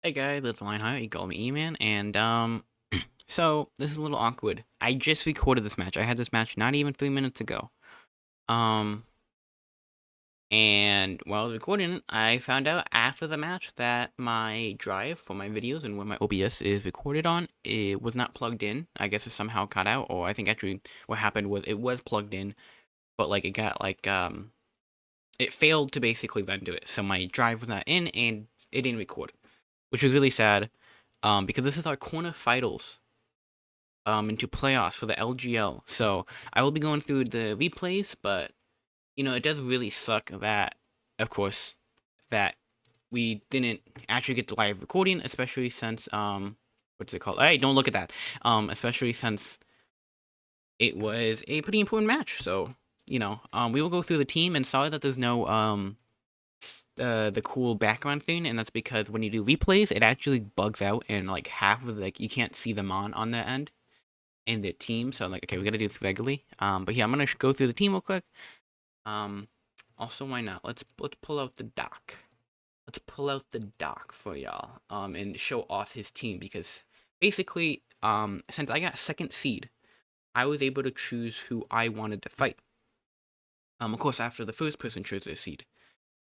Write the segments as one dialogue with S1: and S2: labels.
S1: Hey guys, it's Lionheart, you call me E-Man, and so this is a little awkward. I just recorded this match. I had this match not even 3 minutes ago. Um, and while I was recording it, I found out after the match that my drive for my videos and where my OBS is recorded on, it was not plugged in. I guess it somehow cut out, or I think actually what happened was it was plugged in, but like it got it failed to basically render it. So my drive was not in and it didn't record, which was really sad. Because this is our quarterfinals into playoffs for the LGL. So I will be going through the replays, but it does really suck that, of course, that we didn't actually get the live recording, especially since what's it called? Hey, don't look at that. Especially since it was a pretty important match. So we will go through the team, and sorry that there's no the cool background thing, and that's because when you do replays, it actually bugs out, and like half of you can't see them on their end in the team. So I'm like, okay, we gotta do this regularly. But yeah, I'm gonna go through the team real quick. Um, Also, why not? Let's pull out the doc. Let's pull out the doc for y'all. And show off his team because basically, since I got second seed, I was able to choose who I wanted to fight. Of course, after the first person chose their seed,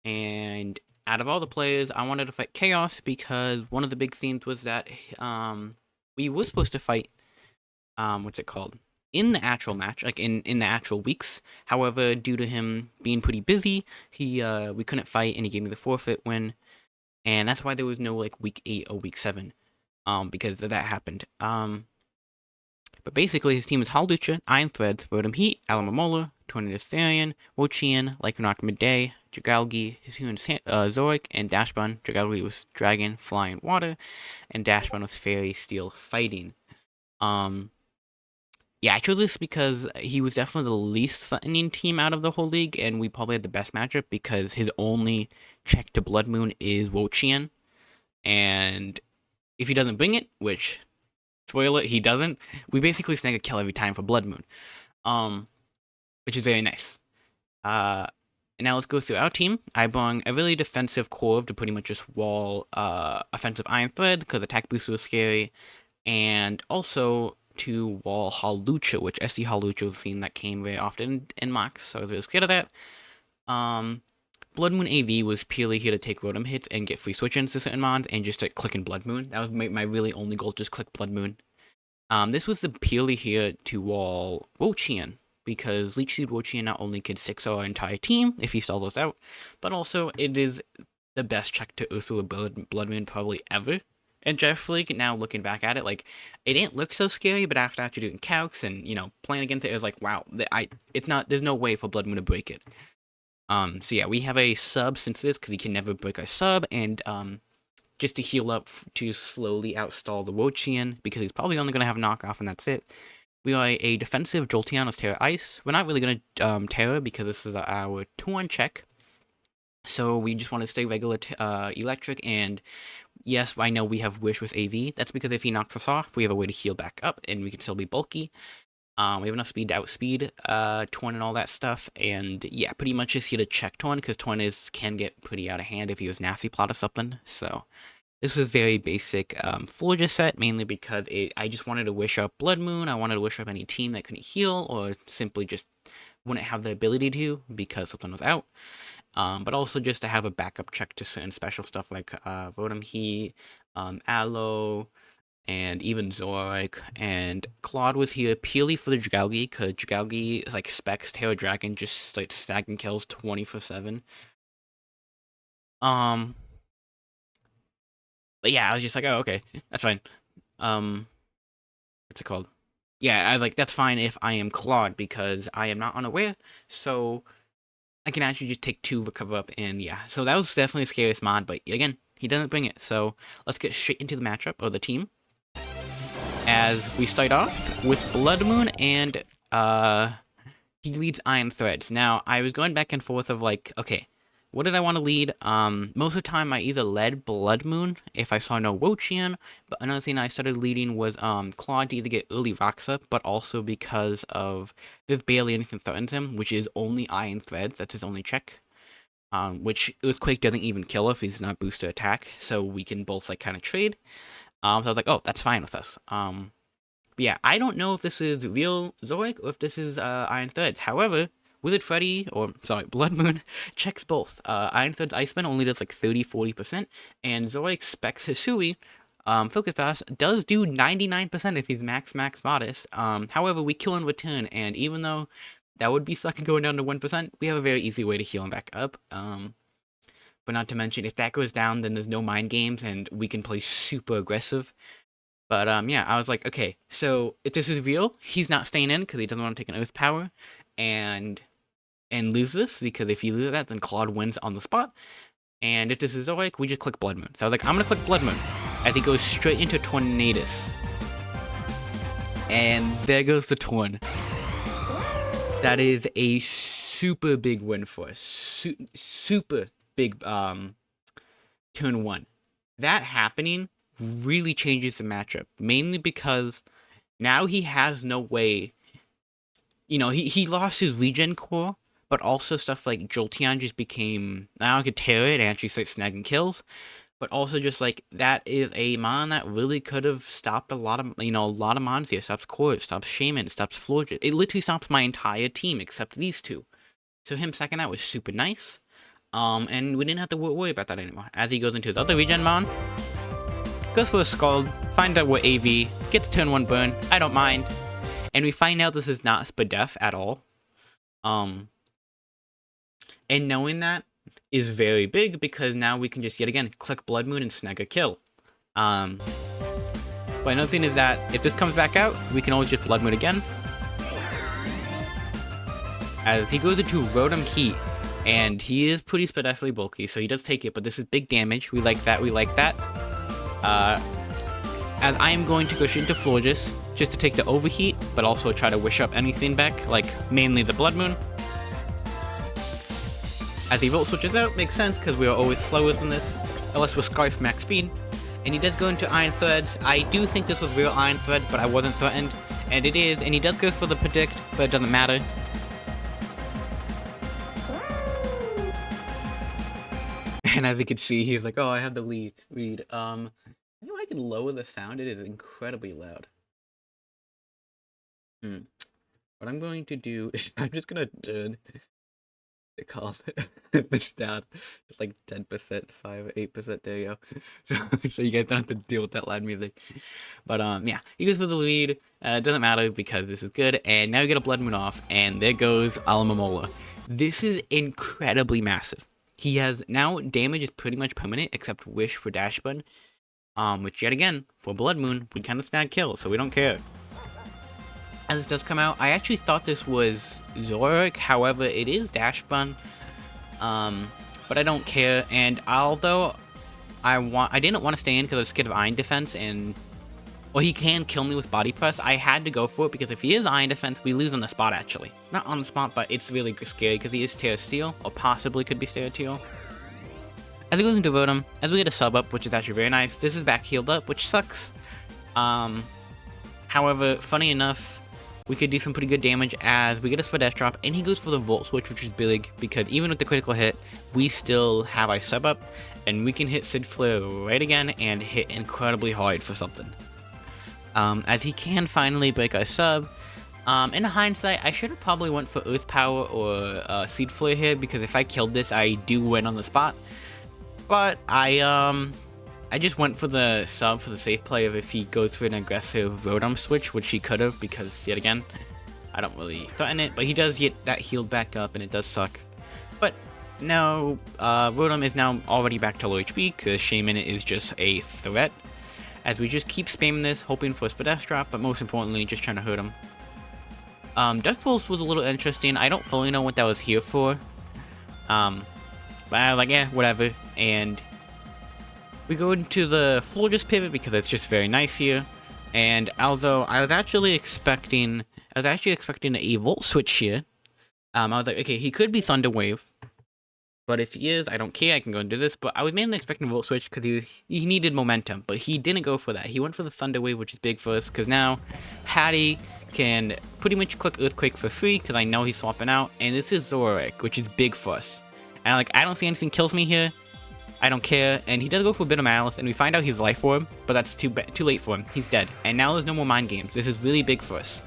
S1: and out of all the players, I wanted to fight Chaos because one of the big themes was that we were supposed to fight what's it called, in the actual match, like in the actual weeks. However, due to him being pretty busy, we couldn't fight, and he gave me the forfeit win, and that's why there was no like week 8 or week 7, because that happened. But basically, his team is Halducha, Iron Threads, Rotom Heat, Alamomola, Tornadus Therian, Wochian, Lycanroc Midday, Jagalgi, Hisuian Zoric, and Dashbun. Jagalgi was Dragon, Flying, Water, and Dashbun was Fairy, Steel, Fighting. Um, Yeah, I chose this because he was definitely the least threatening team out of the whole league, and we probably had the best matchup because his only check to Blood Moon is Wochian, and if he doesn't bring it, which, spoiler, he doesn't, we basically snag a kill every time for Blood Moon, um, which is very nice. And now let's go through our team. I brought a really defensive core to pretty much just wall offensive Iron Thread because attack boost was scary, and also to wall Halucha, which SD Halucha was seen that came very often in mocks, so I was really scared of that. Blood Moon AV was purely here to take Rotom hits and get free switch-ins to certain mons, and just to click in Blood Moon. That was my really only goal, just click Blood Moon. This was purely here to wall Wochian, because Leech Seed Wochian not only could 6 our entire team if he stalls us out, but also it is the best check to Ursula Blood Moon probably ever in Jeff League. Now looking back at it, like, it didn't look so scary, but after doing calcs and playing against it, it was like, wow, it's not, there's no way for Blood Moon to break it. So yeah, we have a sub since this because he can never break our sub, and just to heal up to slowly outstall the Wochian because he's probably only gonna have knockoff and that's it. We are a defensive Jolteon with Terra Ice. We're not really gonna Terra because this is our 2-1 check. So we just want to stay regular electric, and yes, I know we have Wish with AV. That's because if he knocks us off, we have a way to heal back up, and we can still be bulky. We have enough speed to outspeed Torn and all that stuff, and yeah, pretty much just here to check Torn, because Torn can get pretty out of hand if he was Nasty Plot or something, so this was very basic Forger set, mainly because I just wanted to wish up Blood Moon, I wanted to wish up any team that couldn't heal, or simply just wouldn't have the ability to, because something was out. But also just to have a backup check to certain special stuff like Rotom Heat, Aloe, and even Zoroark. And Claude was here purely for the Jagalgi, because Jagalgi, like, specs Terra Dragon, just like stacking kills 24/7. Um, but yeah, I was just like, oh, okay, that's fine. What's it called? Yeah, I was like, that's fine if I am Claude, because I am not unaware, so I can actually just take 2 recover up, and yeah. So that was definitely a scariest mod, but again, he doesn't bring it. So let's get straight into the matchup of the team. As we start off with Blood Moon, and he leads Iron Threads. Now, I was going back and forth of like, okay, what did I want to lead? Most of the time I either led Blood Moon if I saw no Wochian, but another thing I started leading was Claude to either get early rocks up, but also because of there's barely anything threatens him, which is only Iron Threads. That's his only check. which Earthquake doesn't even kill if he's not booster attack, so we can both like kind of trade. So I was like, oh, that's fine with us. But yeah, I don't know if this is real Zoroark or if this is Iron Threads. However, Wizard Freddy, or sorry, Blood Moon, checks both. Iron Threads Iceman only does like 30-40%, and Zoroark Specs Hisui, Focus Fast, does do 99% if he's max modest. However, we kill in return, and even though that would be sucking going down to 1%, we have a very easy way to heal him back up. But not to mention, if that goes down, then there's no mind games, and we can play super aggressive. But yeah, I was like, okay, so if this is real, he's not staying in because he doesn't want to take an Earth Power and lose this, because if you lose that, then Claude wins on the spot. And if this is Zoroark, we just click Blood Moon. So I was like, I'm gonna click Blood Moon as he goes straight into Tornadus. And there goes the Torn. That is a super big win for us. Super big turn 1. That happening really changes the matchup, mainly because now he has no way, you know, he lost his regen core, but also stuff like Jolteon just became, now I could tear it and actually start snagging kills, but also just like, that is a mon that really could have stopped a lot of, you know, a lot of mons here. Stops Core, stops SHAYMIN, stops Florges. It literally stops my entire team except these two. So him second out was super nice, and we didn't have to worry about that anymore. As he goes into his other regen mon, goes for a Scald, finds out we're AV, gets turn 1 burn, I don't mind, and we find out this is not Spadef at all. And knowing that is very big, because now we can just yet again click Blood Moon and snag a kill. But another thing is that if this comes back out, we can always just Blood Moon again. As he goes into Rotom Heat, and he is pretty Spadefly bulky, so he does take it, but this is big damage. We like that, we like that. As I am going to go straight into Florges, just to take the overheat, but also try to wish up anything back, like mainly the Blood Moon. As he Volt switches out, makes sense, because we are always slower than this, unless we're Scarf max speed. And he does go into Iron Threads. I do think this was real Iron Thread, but I wasn't threatened, and it is, and he does go for the Predict, but it doesn't matter. And as you can see, he's like, oh, I have the lead. I know I can lower the sound. It is incredibly loud. What I'm going to do is I'm just going to turn the cost this down to like 10%, 5, 8%. There you go. So you guys don't have to deal with that loud music. But yeah, he goes for the lead. It doesn't matter because this is good. And now you get a Blood Moon off, and there goes Alamomola. This is incredibly massive. He has now damage is pretty much permanent except Wish for Dash Bun, which yet again for Blood Moon we kind of snag kills, so we don't care. As this does come out, I actually thought this was Zoroark, however it is Dash Bun, but I don't care. And although I didn't want to stay in because I was scared of Iron Defense, and well, he can kill me with Body Press. I had to go for it because if he is Iron Defense, we lose on the spot actually. Not on the spot, but it's really scary because he is Terra Steel, or possibly could be Terra Steel. As he goes into Rotom, as we get a sub up, which is actually very nice, this is back healed up, which sucks. However, funny enough, we could do some pretty good damage as we get a Spadef drop, and he goes for the Volt Switch, which is big, because even with the critical hit, we still have our sub up, and we can hit Sid Flare right again, and hit incredibly hard for something. As he can finally break our sub. In hindsight, I should have probably went for Earth Power or Seed Flare here, because if I killed this, I do win on the spot. But I just went for the sub for the safe play of if he goes for an aggressive Rotom switch, which he could have, because yet again, I don't really threaten it, but he does get that healed back up, and it does suck. But no, Rotom is now already back to low HP, because SHAYMIN is just a threat. As we just keep spamming this, hoping for a Spadef drop, but most importantly, just trying to hurt him. Duck Pulse was a little interesting. I don't fully know what that was here for. But I was like, yeah, whatever. And we go into the Florges pivot because it's just very nice here. And although I was actually expecting a Volt Switch here. I was like, okay, he could be Thunder Wave. But if he is, I don't care, I can go and do this. But I was mainly expecting Volt Switch because he needed momentum. But he didn't go for that. He went for the Thunder Wave, which is big for us. Because now, Hattie can pretty much click Earthquake for free because I know he's swapping out. And this is Zoroark, which is big for us. And like, I don't see anything kills me here. I don't care. And he does go for a bit of malice, and we find out he's life orb, but that's too late for him. He's dead. And now there's no more mind games. This is really big for us.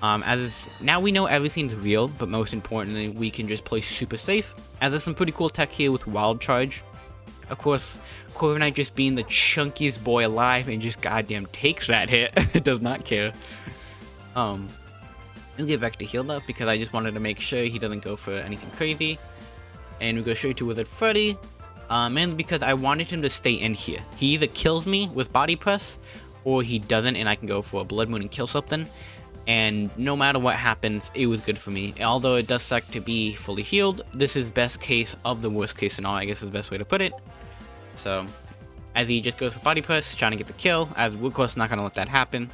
S1: Now we know everything's real, but most importantly, we can just play super safe, as there's some pretty cool tech here with Wild Charge. Of course, Corviknight just being the chunkiest boy alive and just goddamn takes that hit. It does not care. We'll get back to healed up because I just wanted to make sure he doesn't go for anything crazy. And we go straight to Wizard Freddy, mainly because I wanted him to stay in here. He either kills me with Body Press, or he doesn't and I can go for a Blood Moon and kill something. And no matter what happens, it was good for me. Although it does suck to be fully healed, this is best case of the worst case scenario, I guess is the best way to put it. So, as he just goes for Body Press, trying to get the kill, as we're of course not going to let that happen.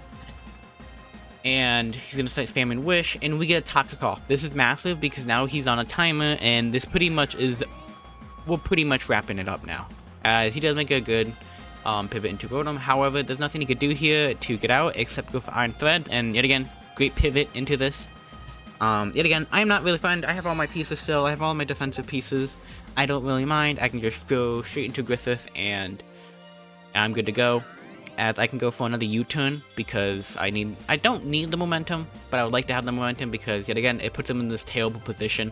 S1: And he's going to start spamming Wish, and we get a Toxic off. This is massive because now he's on a timer, and this pretty much is, we're pretty much wrapping it up now. As he does make a good pivot into Rotom. However, there's nothing he could do here to get out except go for Iron Thread, and yet again, great pivot into this. Yet again, I'm not really fine. I have all my pieces still. I have all my defensive pieces. I don't really mind. I can just go straight into Griffith, and I'm good to go. As I can go for another U-turn because I don't need the momentum, but I would like to have the momentum because yet again, it puts him in this terrible position.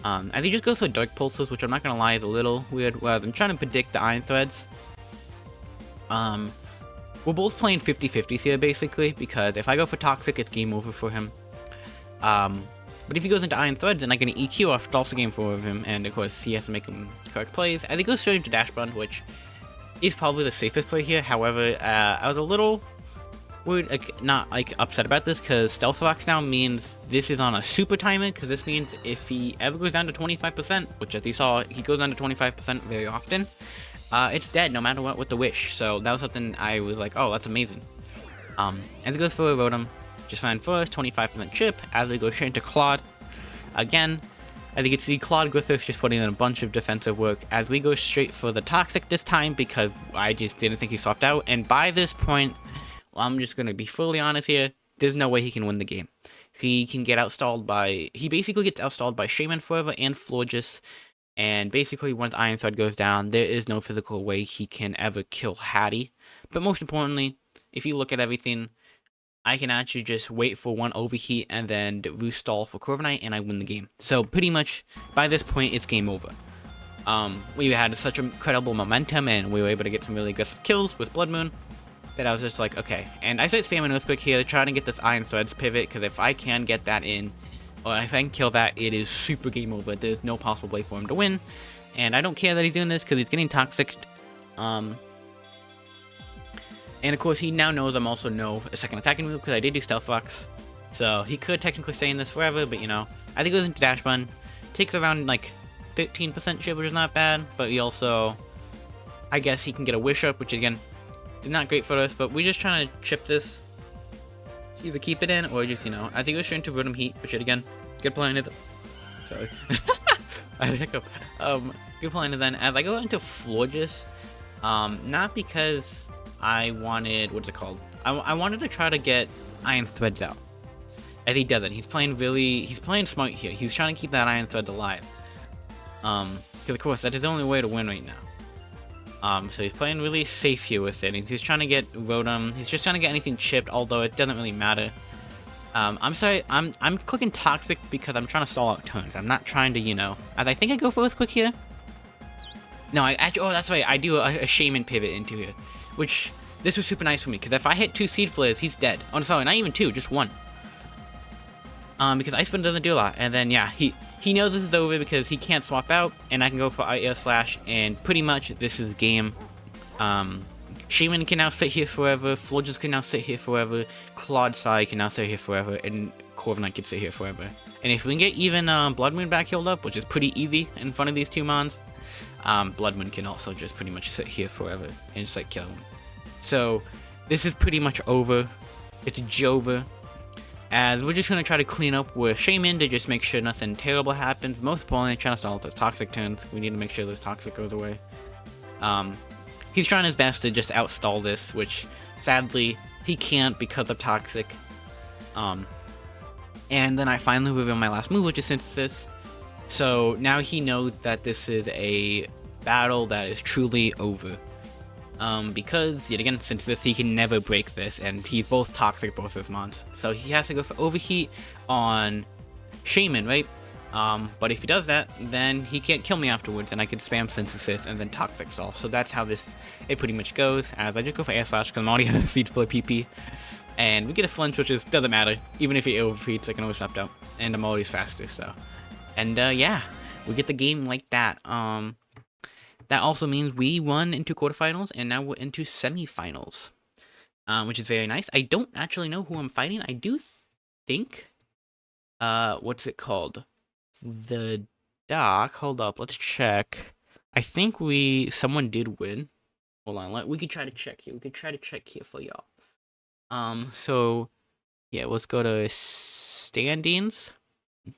S1: As he just goes for Dark Pulses, which I'm not gonna lie is a little weird. Well, I'm trying to predict the Iron Threads. We're both playing 50-50s here, basically, because if I go for Toxic, it's game over for him. But if he goes into Iron Threads, then I get an EQ off, it's also game over him, and of course, he has to make him correct plays. As he goes straight into Dash Bun, which is probably the safest play here. However, I was a little worried, like, not, like, upset about this, because Stealth Rocks now means this is on a super timer, because this means if he ever goes down to 25%, which as you saw, he goes down to 25% very often, it's dead no matter what with the Wish. So that was something I was like, oh, that's amazing. As it goes for a Rotom, just fine first, 25% chip, as we go straight into Claude. Again, as you can see, Claude Griffith's just putting in a bunch of defensive work, as we go straight for the Toxic this time, because I just didn't think he swapped out, and by this point, well, I'm just going to be fully honest here, there's no way he can win the game. He can get outstalled by, he basically gets outstalled by SHAYMIN forever and Florges. And basically, once Iron Thread goes down, there is no physical way he can ever kill Hattie. But most importantly, if you look at everything, I can actually just wait for one overheat and then Roost Stall for Corviknight, and I win the game. So pretty much, by this point, it's game over. We had such incredible momentum, and we were able to get some really aggressive kills with Blood Moon, that I was just like, okay. And I started spamming Earthquake here, trying to get this Iron Threads pivot, because if I can get that in, or if I can kill that, it is super game over. There's no possible way for him to win. And I don't care that he's doing this because he's getting Toxic. And of course, he now knows I'm also a second attacking move because I did do Stealth Rocks. So he could technically stay in this forever, but you know, I think it goes into Dash Bun. Takes around like 13% chip, which is not bad. But he also, I guess he can get a Wish Up, which again, is not great for us. But we're just trying to chip this. Either keep it in or just, you know, I think we're straight into Rotom Heat, which again, good plan it. Sorry. I had a hiccup. Good plan it then. As I go into Florges, not because I wanted, what's it called? I wanted to try to get Iron Threads out. And he doesn't. He's playing smart here. He's trying to keep that Iron Thread alive. Because of course, that's his only way to win right now. So he's playing really safe here with it. He's trying to get Rotom. He's just trying to get anything chipped, although it doesn't really matter. I'm sorry, I'm clicking Toxic because I'm trying to stall out turns. I'm not trying to, you know, as I think I go for Earthquake here. No, I actually, oh, that's right, I do a SHAYMIN pivot into here, which, this was super nice for me, because if I hit 2 Seed Flares, he's dead. Oh, sorry, not even 2, just 1. Because Ice Spin doesn't do a lot, and then, yeah, he knows this is over because he can't swap out, and I can go for Air Slash, and pretty much this is game. SHAYMIN can now sit here forever, Florges can now sit here forever, Claude Sai can now sit here forever, and Corviknight can sit here forever. And if we can get even Blood Moon back healed up, which is pretty easy in front of these two mons, Blood Moon can also just pretty much sit here forever and just like kill him. So this is pretty much over. It's Jova. As we're just going to try to clean up with SHAYMIN to just make sure nothing terrible happens. Most importantly, trying to stall out those Toxic turns. We need to make sure this Toxic goes away. He's trying his best to just outstall this, which sadly he can't because of Toxic. And then I finally reveal my last move, which is Synthesis. So now he knows that this is a battle that is truly over. Because, yet again, since this, he can never break this, and he's both toxic, both his mons. So he has to go for overheat on SHAYMIN, right? But if he does that, then he can't kill me afterwards, and I can spam synthesis and then toxic solve. So that's how it pretty much goes, as I just go for air slash because I'm already out of siege for PP. And we get a flinch, which doesn't matter. Even if he overheats, I can always swap out. And I'm always faster, so. And yeah, we get the game like that. That also means we won into quarterfinals, and now we're into semifinals, which is very nice. I don't actually know who I'm fighting. I do think, what's it called? The doc. Hold up, let's check. I think someone did win. Hold on, we could try to check here. We could try to check here for y'all. So yeah, let's go to standings. Is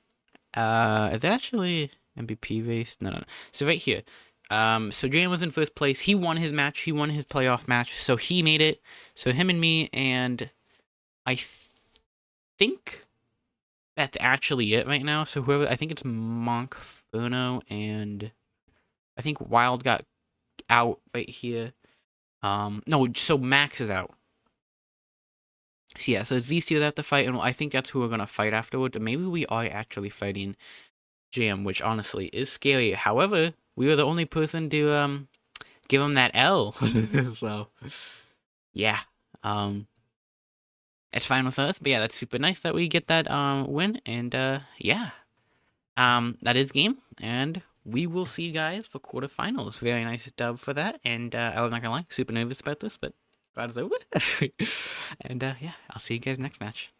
S1: that actually MVP race? No. So right here. So Jan was in first place. He won his match. He won his playoff match. So he made it. So him and me, and I think that's actually it right now. So whoever, I think it's Monk, Funo, and I think Wild got out right here. No, so Max is out. So yeah, so it's these two that have to fight, and I think that's who we're gonna fight afterwards. Maybe we are actually fighting Jam, which honestly is scary. However, we were the only person to give him that L. So yeah, it's fine with us. But yeah, that's super nice that we get that win, and yeah, that is game, and we will see you guys for quarterfinals. Very nice dub for that, and I was not gonna lie, super nervous about this, but glad it's over. And yeah, I'll see you guys next match.